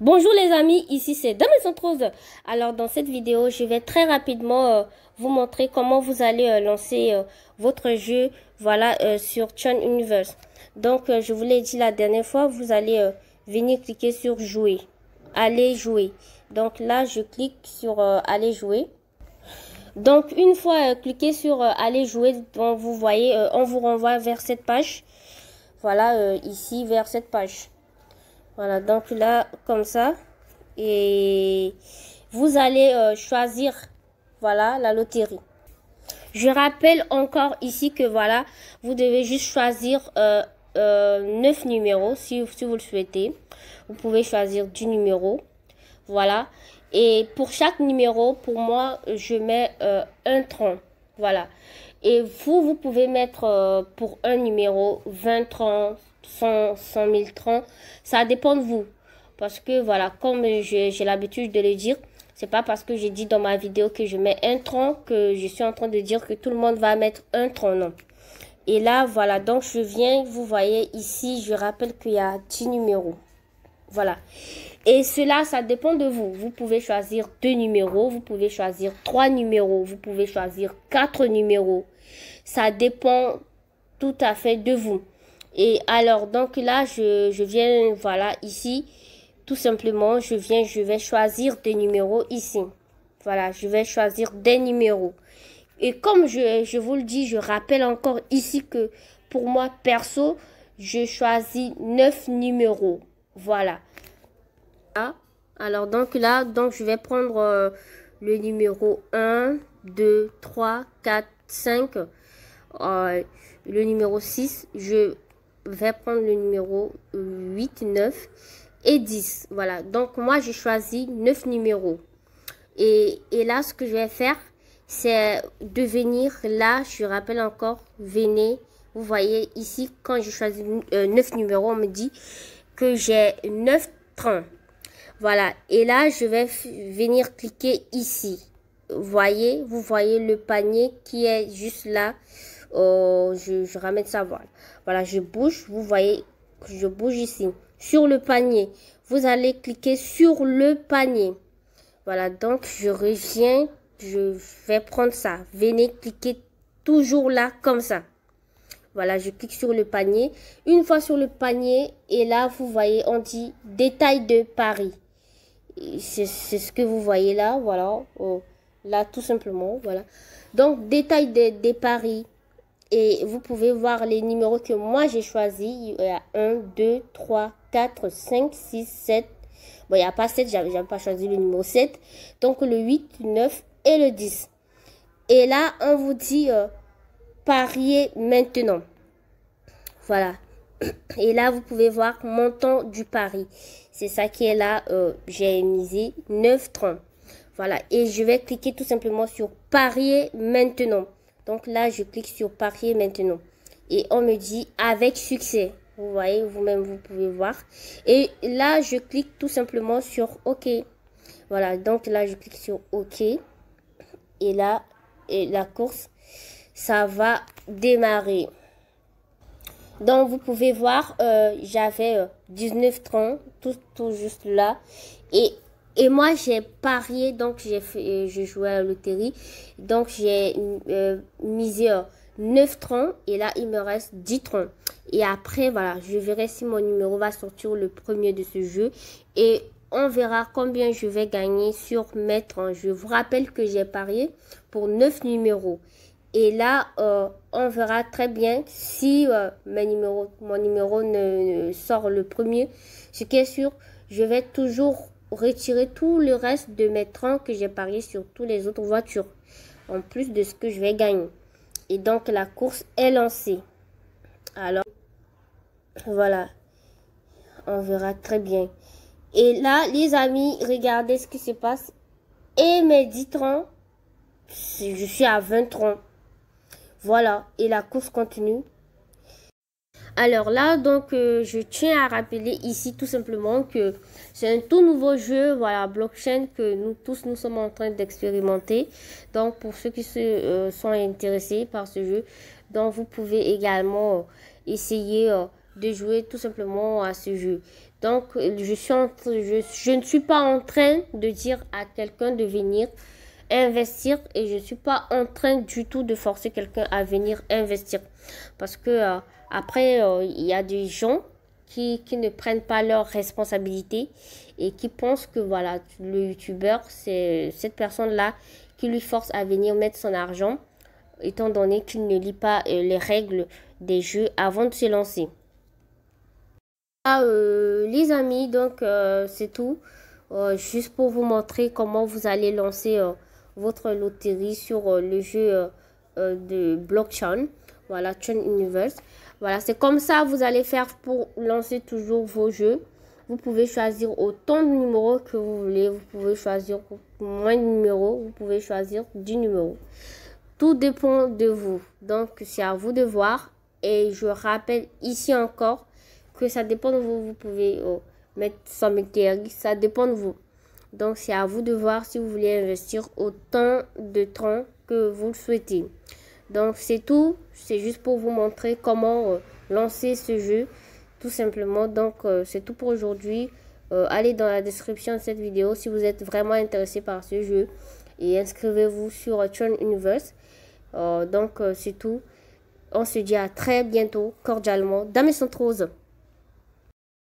Bonjour les amis, ici c'est Dame Rose. Alors dans cette vidéo, je vais très rapidement vous montrer comment vous allez lancer votre jeu sur Tron Universe. Donc je vous l'ai dit la dernière fois, vous allez venir cliquer sur jouer. Aller jouer. Donc là je clique sur aller jouer. Donc une fois cliqué sur aller jouer, donc vous voyez on vous renvoie vers cette page. Voilà ici vers cette page. Voilà, donc là, comme ça, et vous allez choisir, voilà, la loterie. Je rappelle encore ici que, voilà, vous devez juste choisir 9 numéros si vous le souhaitez. Vous pouvez choisir 10 numéros, voilà. Et pour chaque numéro, pour moi, je mets un tron, voilà. Et vous pouvez mettre pour un numéro 20 trons, 100 000 trons, ça dépend de vous. Parce que voilà, comme j'ai l'habitude de le dire, c'est pas parce que j'ai dit dans ma vidéo que je mets un tron que je suis en train de dire que tout le monde va mettre un tron, non. Et là, voilà, donc je viens, vous voyez ici, je rappelle qu'il y a 10 numéros. Voilà. Et cela, ça dépend de vous. Vous pouvez choisir 2 numéros, vous pouvez choisir 3 numéros, vous pouvez choisir 4 numéros. Ça dépend tout à fait de vous. Et alors, donc là, je viens, voilà, ici, tout simplement, je vais choisir des numéros ici. Voilà, je vais choisir des numéros. Et comme je vous le dis, je rappelle encore ici que pour moi, perso, je choisis 9 numéros. Voilà. Ah, alors, donc là, donc je vais prendre le numéro 1, 2, 3, 4, 5. Le numéro 6, je vais prendre le numéro 8, 9 et 10. Voilà, donc moi j'ai choisi 9 numéros. Et là, ce que je vais faire, c'est de venir là, je rappelle encore, venez. Vous voyez ici, quand je choisis 9 numéros, on me dit que j'ai 9 trains. Voilà, et là, je vais venir cliquer ici. Vous voyez le panier qui est juste là. Je ramène ça, voilà, je bouge, vous voyez que je bouge ici sur le panier. Vous allez cliquer sur le panier. Voilà, donc je reviens, je vais prendre ça. Venez cliquer toujours là comme ça. Voilà, je clique sur le panier. Une fois sur le panier, et là vous voyez, on dit détail de Paris. C'est ce que vous voyez là, voilà, là tout simplement, voilà. Donc détail des paris. Et vous pouvez voir les numéros que moi j'ai choisis. Il y a 1, 2, 3, 4, 5, 6, 7. Bon, il n'y a pas 7, j'avais pas choisi le numéro 7. Donc le 8, le 9 et le 10. Et là, on vous dit parier maintenant. Voilà. Et là, vous pouvez voir montant du pari. C'est ça qui est là. J'ai misé 9 troncs. Voilà. Et je vais cliquer tout simplement sur parier maintenant. Donc là, je clique sur parier maintenant. Et on me dit avec succès. Vous voyez, vous-même, vous pouvez voir. Et là, je clique tout simplement sur OK. Voilà. Donc là, je clique sur OK. Et là, la course, ça va démarrer. Donc, vous pouvez voir, j'avais 19 troncs, tout juste là. Et moi, j'ai parié, donc je jouais à la loterie. Donc, j'ai misé 9 troncs et là, il me reste 10 troncs. Et après, voilà, je verrai si mon numéro va sortir le premier de ce jeu. Et on verra combien je vais gagner sur mes troncs. Je vous rappelle que j'ai parié pour 9 numéros. Et là, on verra très bien si mon numéro ne sort le premier. Ce qui est sûr, je vais toujours retirer tout le reste de mes troncs que j'ai parié sur toutes les autres voitures. En plus de ce que je vais gagner. Et donc, la course est lancée. Alors, voilà. On verra très bien. Et là, les amis, regardez ce qui se passe. Et mes 10 troncs, je suis à 20 troncs. Voilà, et la course continue. Alors là, donc, je tiens à rappeler ici tout simplement que c'est un tout nouveau jeu, voilà, blockchain que nous tous, nous sommes en train d'expérimenter. Donc, pour ceux qui sont intéressés par ce jeu, donc vous pouvez également essayer de jouer tout simplement à ce jeu. Donc, je ne suis pas en train de dire à quelqu'un de venir investir et je ne suis pas en train du tout de forcer quelqu'un à venir investir. Parce que après, il y a des gens qui ne prennent pas leurs responsabilités et qui pensent que voilà, le youtubeur, c'est cette personne-là qui lui force à venir mettre son argent, étant donné qu'il ne lit pas les règles des jeux avant de se lancer. Les amis, donc c'est tout. Juste pour vous montrer comment vous allez lancer votre loterie sur le jeu de blockchain. Voilà, Chain Universe. Voilà, c'est comme ça vous allez faire pour lancer toujours vos jeux. Vous pouvez choisir autant de numéros que vous voulez. Vous pouvez choisir moins de numéros. Vous pouvez choisir 10 numéros. Tout dépend de vous. Donc, c'est à vous de voir. Et je rappelle ici encore que ça dépend de vous. Vous pouvez mettre 100 000 TRX. Ça dépend de vous. Donc, c'est à vous de voir si vous voulez investir autant de temps que vous le souhaitez. Donc, c'est tout. C'est juste pour vous montrer comment lancer ce jeu. Tout simplement. Donc, c'est tout pour aujourd'hui. Allez dans la description de cette vidéo si vous êtes vraiment intéressé par ce jeu. Et inscrivez-vous sur Chain Universe. Donc, c'est tout. On se dit à très bientôt, cordialement. Dame et Rose.